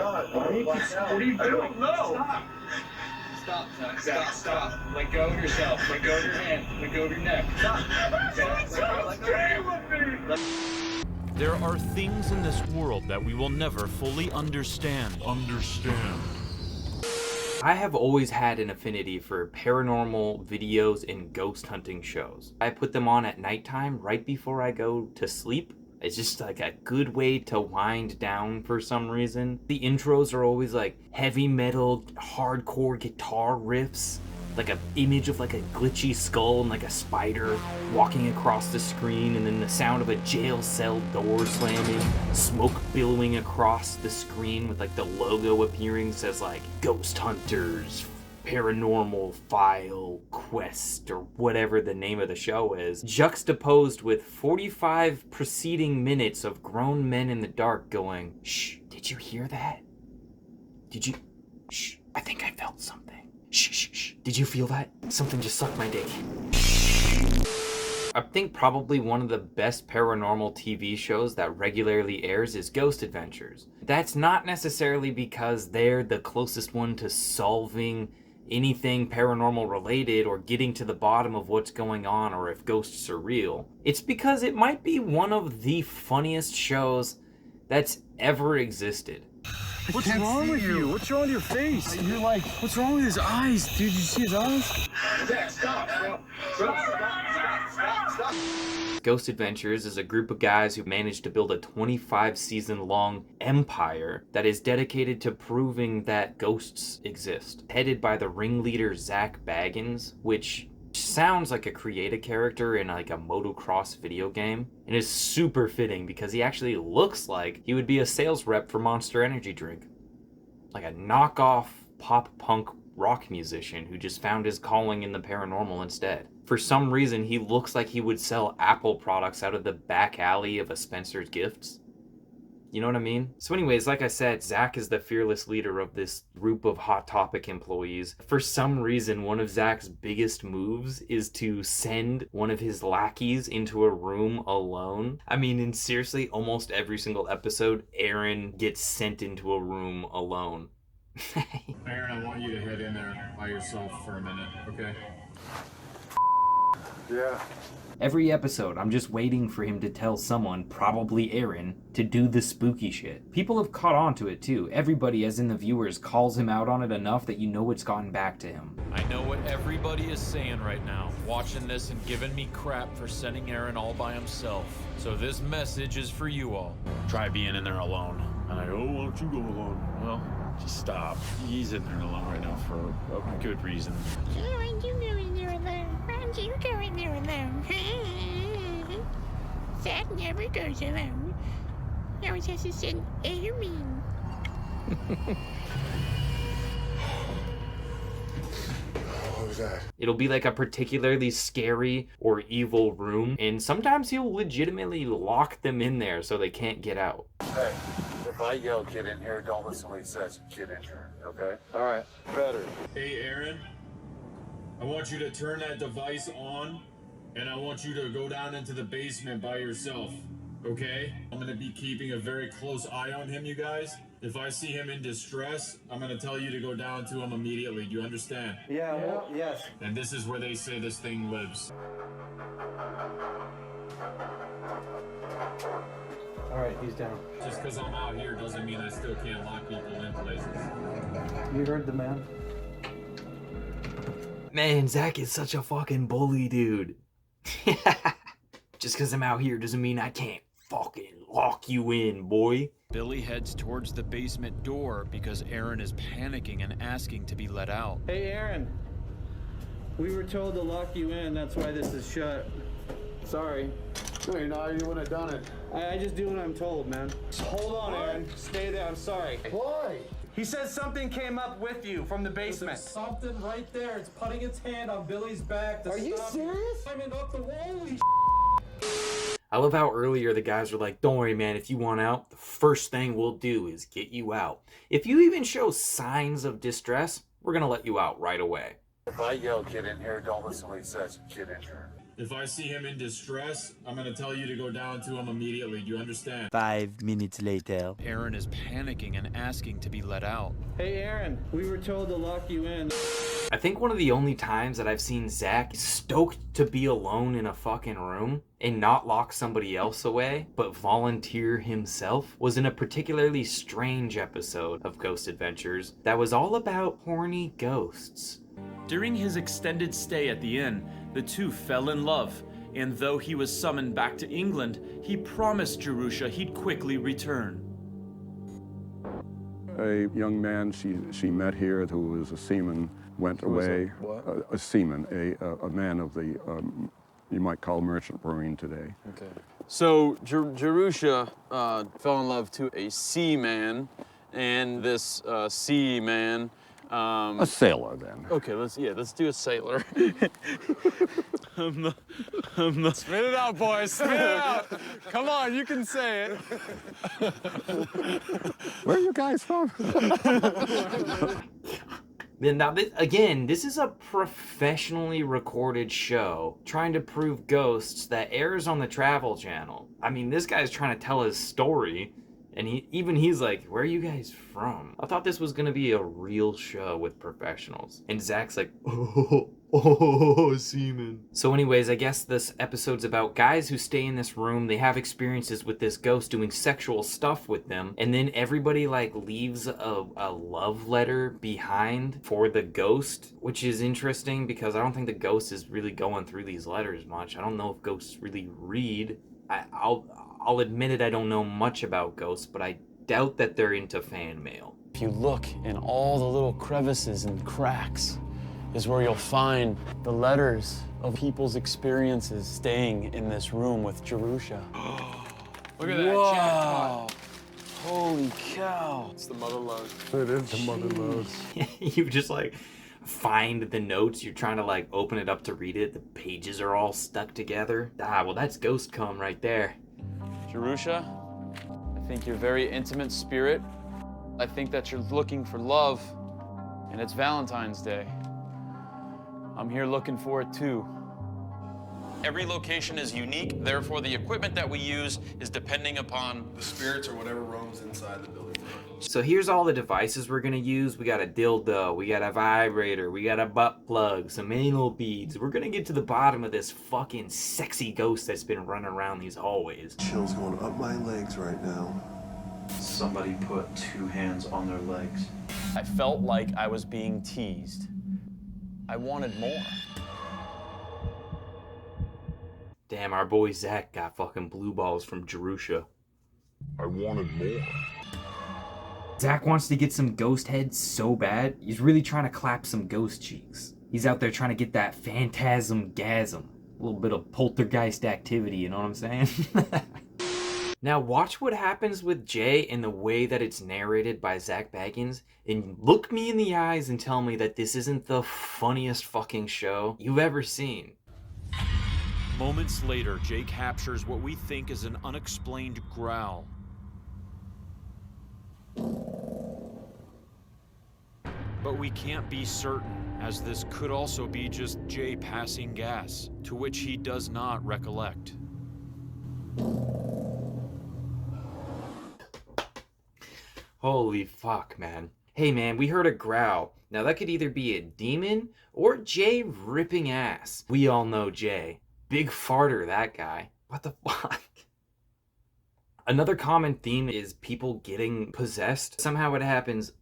God, what are you doing? No! Stop, Zach. Stop. Let go of yourself. Let go of your hand. Let go of your neck. Stop. There are things in this world that we will never fully understand. I have always had an affinity for paranormal videos and ghost hunting shows. I put them on at nighttime right before I go to sleep. It's just like a good way to wind down for some reason. The intros are always like heavy metal, hardcore guitar riffs. Like an image of like a glitchy skull and like a spider walking across the screen, and then the sound of a jail cell door slamming, smoke billowing across the screen with like the logo appearing, says like Ghost Hunters Paranormal File Quest or whatever the name of the show is, juxtaposed with 45 preceding minutes of grown men in the dark going, "Shh, did you hear that? Did you? Shh, I think I felt something. Shh, shh, shh. Did you feel that? Something just sucked my dick." I think probably one of the best paranormal TV shows that regularly airs is Ghost Adventures. That's not necessarily because they're the closest one to solving anything paranormal related or getting to the bottom of what's going on or if ghosts are real. It's because it might be one of the funniest shows that's ever existed. What's wrong with you? What's wrong with your face? You're like, what's wrong with his eyes? Dude, did you see his eyes? Zach, stop, bro. Stop. Ghost Adventures is a group of guys who managed to build a 25-season-long empire that is dedicated to proving that ghosts exist. Headed by the ringleader Zach Baggins, which sounds like a creative character in like a motocross video game, and is super fitting because he actually looks like he would be a sales rep for Monster Energy drink. Like a knockoff pop-punk rock musician who just found his calling in the paranormal instead. For some reason, he looks like he would sell Apple products out of the back alley of a Spencer's Gifts. You know what I mean? So anyways, like I said, Zach is the fearless leader of this group of Hot Topic employees. For some reason, one of Zach's biggest moves is to send one of his lackeys into a room alone. I mean, in seriously, almost every single episode, Aaron gets sent into a room alone. Aaron, I want you to head in there by yourself for a minute, okay? Yeah. Every episode, I'm just waiting for him to tell someone, probably Aaron, to do the spooky shit. People have caught on to it too. Everybody, as in the viewers, calls him out on it enough that you know it's gotten back to him. I know what everybody is saying right now, watching this and giving me crap for sending Aaron all by himself. So this message is for you all. Try being in there alone. And I go, oh, why don't you go alone? Well, just stop. He's in there alone right now for a good reason. Why don't you go in there alone? Why don't you go in there alone? Zach never goes alone. He always has to send Aaron. What was that? It'll be like a particularly scary or evil room, and sometimes he'll legitimately lock them in there so they can't get out. Hey, if I yell "get in here," don't listen to what he says. Get in here, okay? All right, better. Hey, Aaron, I want you to turn that device on, and I want you to go down into the basement by yourself, okay? I'm gonna be keeping a very close eye on him, you guys. If I see him in distress, I'm gonna tell you to go down to him immediately. Do you understand? Yeah, well, yes. And this is where they say this thing lives. All right, he's down. Just because I'm out here doesn't mean I still can't lock people in places. You heard the man. Man, Zach is such a fucking bully, dude. Just because I'm out here doesn't mean I can't fucking lock you in, boy. Billy heads towards the basement door because Aaron is panicking and asking to be let out. Hey, Aaron. We were told to lock you in. That's why this is shut. Sorry. No, you're not. You wouldn't have done it. I just do what I'm told, man. Hold on, Aaron. Stay there. I'm sorry. Why? He says something came up with you from the basement. There's something right there. It's putting its hand on Billy's back. Are you serious? Climbing up the wall. I love how earlier the guys were like, don't worry, man, if you want out, the first thing we'll do is get you out. If you even show signs of distress, we're gonna let you out right away. If I yell "get in here," don't listen to what he says. Get in here. If I see him in distress, I'm gonna tell you to go down to him immediately. Do you understand? 5 minutes later. Aaron is panicking and asking to be let out. Hey, Aaron, we were told to lock you in. I think one of the only times that I've seen Zach stoked to be alone in a fucking room and not lock somebody else away, but volunteer himself, was in a particularly strange episode of Ghost Adventures that was all about horny ghosts. During his extended stay at the inn, the two fell in love, and though he was summoned back to England, he promised Jerusha he'd quickly return. A young man she met here who was a seaman went away. A seaman, a man of the, you might call merchant marine today. Okay. So Jerusha fell in love to a seaman, and this seaman. A sailor, then. Okay, let's do a sailor. I'm not. Spit it out, boys. Spit it out. Come on, you can say it. Where are you guys from? Now, this is a professionally recorded show trying to prove ghosts that airs on the Travel Channel. I mean, this guy's trying to tell his story, and he's like, where are you guys from? I thought this was gonna be a real show with professionals. And Zach's like, oh, seaman. So anyways, I guess this episode's about guys who stay in this room. They have experiences with this ghost doing sexual stuff with them. And then everybody like leaves a love letter behind for the ghost, which is interesting because I don't think the ghost is really going through these letters much. I don't know if ghosts really read. I'll admit it, I don't know much about ghosts, but I doubt that they're into fan mail. If you look in all the little crevices and cracks, is where you'll find the letters of people's experiences staying in this room with Jerusha. Look at that. Wow. Holy cow. It's the mother lode. It is the mother lode. You just like find the notes, you're trying to like open it up to read it, the pages are all stuck together. Well, that's ghost cum right there. Jerusha, I think you're very intimate spirit. I think that you're looking for love, and it's Valentine's Day. I'm here looking for it too. Every location is unique, therefore the equipment that we use is depending upon the spirits or whatever roams inside the building. So here's all the devices we're gonna use. We got a dildo, we got a vibrator, we got a butt plug, some anal beads. We're gonna get to the bottom of this fucking sexy ghost that's been running around these hallways. Chills going up my legs right now. Somebody put 2 hands on their legs. I felt like I was being teased. I wanted more. Damn, our boy Zach got fucking blue balls from Jerusha. I wanted more. Zach wants to get some ghost heads so bad, he's really trying to clap some ghost cheeks. He's out there trying to get that phantasm-gasm. A little bit of poltergeist activity, you know what I'm saying? Now watch what happens with Jay in the way that it's narrated by Zach Baggins, and look me in the eyes and tell me that this isn't the funniest fucking show you've ever seen. Moments later, Jay captures what we think is an unexplained growl. But we can't be certain, as this could also be just Jay passing gas, to which he does not recollect. Holy fuck, man. Hey man, we heard a growl. Now that could either be a demon or Jay ripping ass. We all know Jay. Big farter, that guy. What the fuck? Another common theme is people getting possessed. Somehow it happens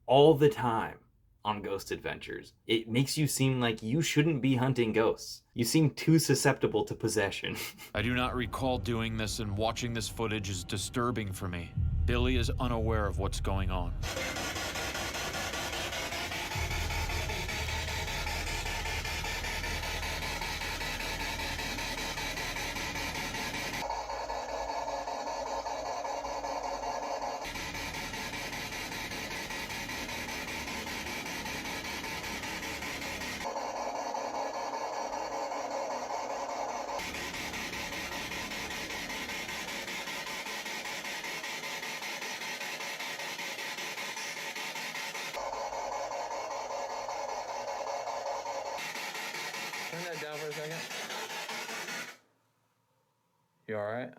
all the time on Ghost Adventures. It makes you seem like you shouldn't be hunting ghosts. You seem too susceptible to possession. I do not recall doing this, and watching this footage is disturbing for me. Billy is unaware of what's going on. Turn that down for a second. You alright?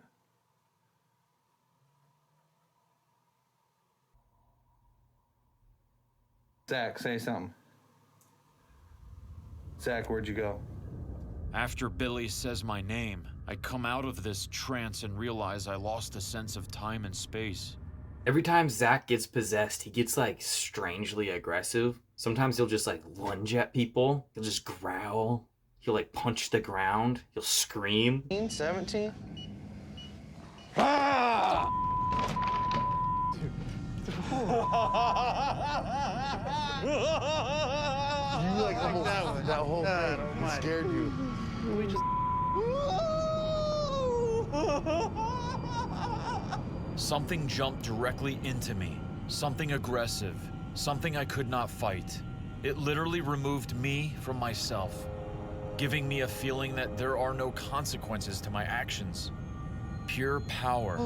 Zach, say something. Zach, where'd you go? After Billy says my name, I come out of this trance and realize I lost a sense of time and space. Every time Zach gets possessed, he gets like strangely aggressive. Sometimes he'll just like lunge at people. He'll just growl. He'll like punch the ground. He'll scream. 17? Ah! You like that whole thing. It scared you. We just... Something jumped directly into me. Something aggressive. Something I could not fight. It literally removed me from myself, giving me a feeling that there are no consequences to my actions. Pure power.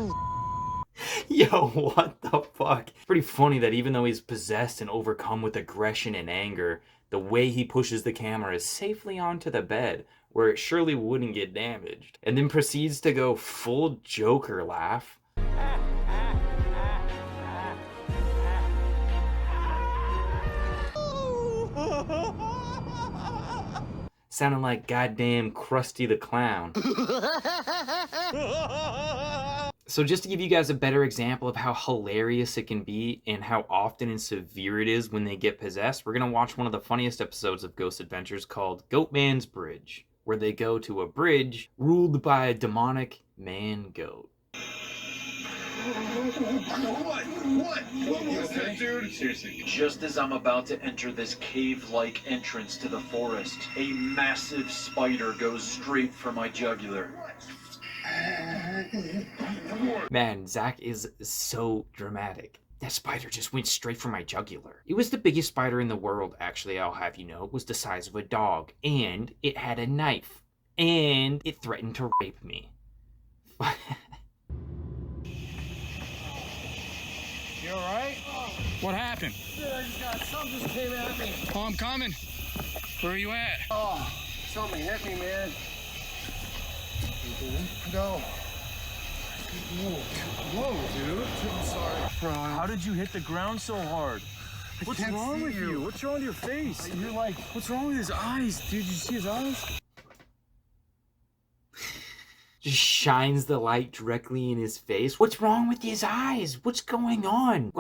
Yo, what the fuck? It's pretty funny that even though he's possessed and overcome with aggression and anger, the way he pushes the camera is safely onto the bed, where it surely wouldn't get damaged, and then proceeds to go full Joker laugh. Sounding like goddamn Krusty the Clown. So just to give you guys a better example of how hilarious it can be and how often and severe it is when they get possessed, we're going to watch one of the funniest episodes of Ghost Adventures called Goatman's Bridge, where they go to a bridge ruled by a demonic man-goat. What was that, dude? Seriously. Just as I'm about to enter this cave-like entrance to the forest, a massive spider goes straight for my jugular. Man, Zach is so dramatic. That spider just went straight for my jugular. It was the biggest spider in the world, actually, I'll have you know. It was the size of a dog, and it had a knife, and it threatened to rape me. You alright? What happened? Dude, I just got something just came at me. Oh, I'm coming. Where are you at? Oh, something hit me, man. No. Whoa, dude. I'm sorry. Bro, how did you hit the ground so hard? What's wrong with you? What's wrong with your face? You're like, what's wrong with his eyes? Dude, did you see his eyes? Just shines the light directly in his face. What's wrong with his eyes? What's going on?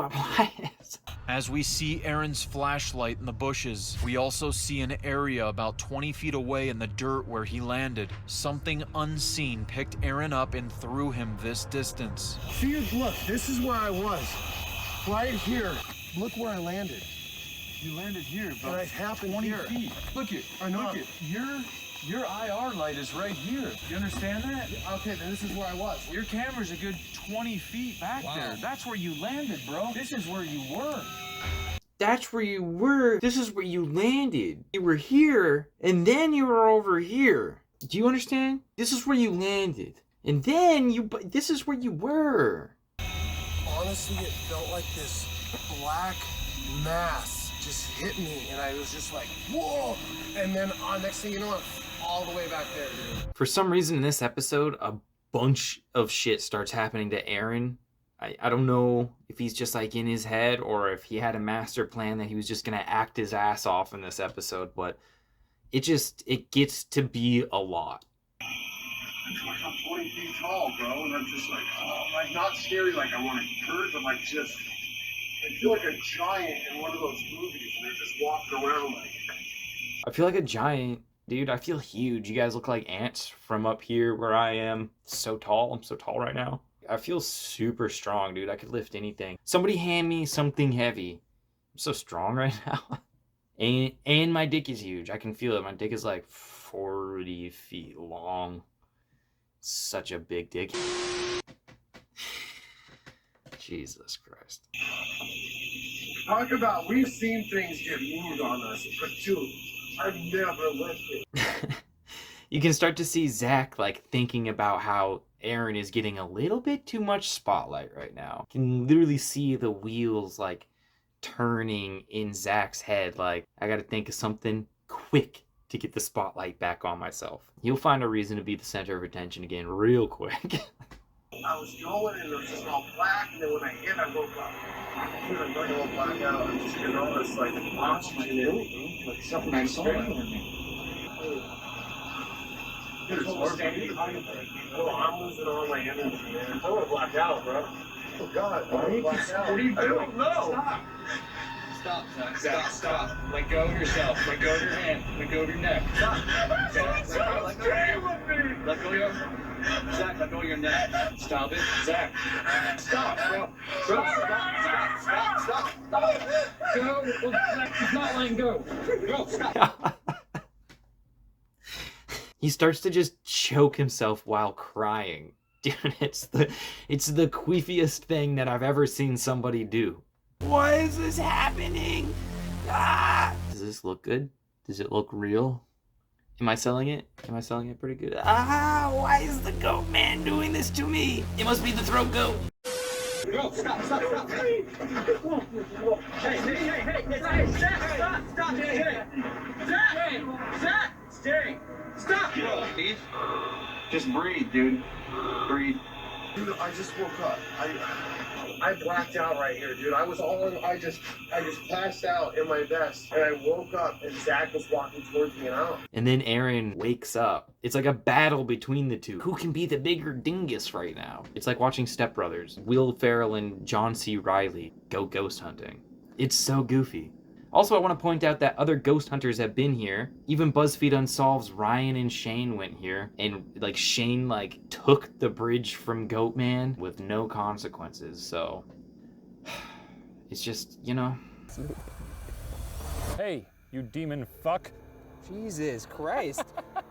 As we see Aaron's flashlight in the bushes, we also see an area about 20 feet away in the dirt where he landed. Something unseen picked Aaron up and threw him this distance. See, look, this is where I was. Right here. Look where I landed. You landed here, And about I happened 20 here. feet. Look it, I know. look it. Your IR light is right here. You understand that? Okay, then this is where I was. Your camera's a good 20 feet back there. That's where you landed, bro. This is where you were. That's where you were. This is where you landed. You were here, and then you were over here. Do you understand? This is where you landed. And then this is where you were. Honestly, it felt like this black mass just hit me, and I was just like, whoa! And then next thing you know, I'm all the way back there, dude. For some reason in this episode, a bunch of shit starts happening to Aaron. I don't know if he's just like in his head or if he had a master plan that he was just gonna act his ass off in this episode, but it gets to be a lot. It's like I'm 40 feet tall, bro, and I'm just like, oh, like not scary like I want to hurt, but like just, I feel like a giant in one of those movies, and they're just walking around like. I feel like a giant. Dude, I feel huge. You guys look like ants from up here where I am. So tall. I'm so tall right now. I feel super strong, dude. I could lift anything. Somebody hand me something heavy. I'm so strong right now. And my dick is huge. I can feel it. My dick is like 40 feet long. Such a big dick. Jesus Christ. Talk about, we've seen things get moved on us, but dude, I've never lifted. You can start to see Zach like thinking about how Aaron is getting a little bit too much spotlight right now. You can literally see the wheels like turning in Zach's head. Like, I gotta think of something quick to get the spotlight back on myself. You'll find a reason to be the center of attention again real quick. I was going and it was just all black, and then when I hit, I woke up. Dude, I'm going all black out. I'm just getting all this, like, oxygen in. Like something I saw in me. Dude, it's hard for me. Oh, I'm losing all my energy, man. I want to black out, bro. Oh, God. What are you doing? I don't know. Stop. Stop, stop. Let go of yourself. Let go of your hand. Let go of your neck. Stop. Zach, let go of your... Zach, let go of your neck. Stop it. Zach. Stop, bro. Bro, stop. Go. Zach, he's not letting go. Go, stop. He starts to just choke himself while crying. Dude, it's the queefiest thing that I've ever seen somebody do. Why is this happening? Ah! Does this look good? Does it look real? Am I selling it? Am I selling it pretty good? Ah, why is the goat man doing this to me? It must be the throat goat. Go, stop. Hey, stop, Zach, stay. Stop, bro. Just breathe, dude. Breathe. Dude, I just woke up. I blacked out right here, dude. I just passed out in my vest, and I woke up, and Zach was walking towards me, and I don't. And then Aaron wakes up. It's like a battle between the two. Who can be the bigger dingus right now? It's like watching Step Brothers. Will Ferrell and John C. Reilly go ghost hunting. It's so goofy. Also, I want to point out that other ghost hunters have been here. Even BuzzFeed Unsolved's Ryan and Shane went here. And, like, Shane, like, took the bridge from Goatman with no consequences. So, it's just, you know. Hey, you demon fuck. Jesus Christ.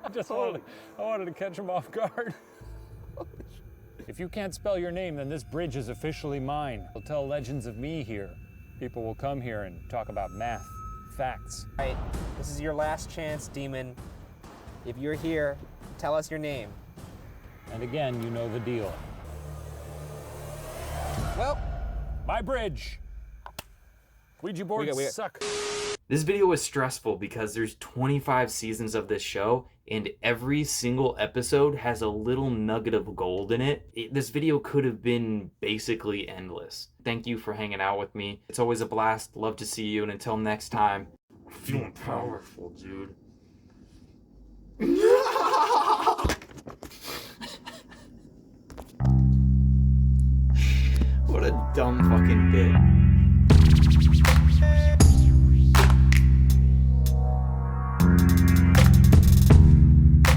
I wanted to catch him off guard. If you can't spell your name, then this bridge is officially mine. We'll tell legends of me here. People will come here and talk about math, facts. All right, this is your last chance, demon. If you're here, tell us your name. And again, you know the deal. Well, my bridge. Ouija boards suck. This video was stressful because there's 25 seasons of this show and every single episode has a little nugget of gold in it. This video could have been basically endless. Thank you for hanging out with me. It's always a blast. Love to see you. And until next time, I'm feeling powerful, dude. What a dumb fucking bit.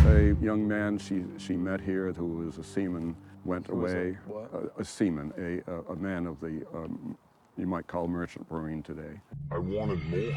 A young man she met here who was a seaman went away. A seaman, a man of the, you might call merchant marine today. I wanted more.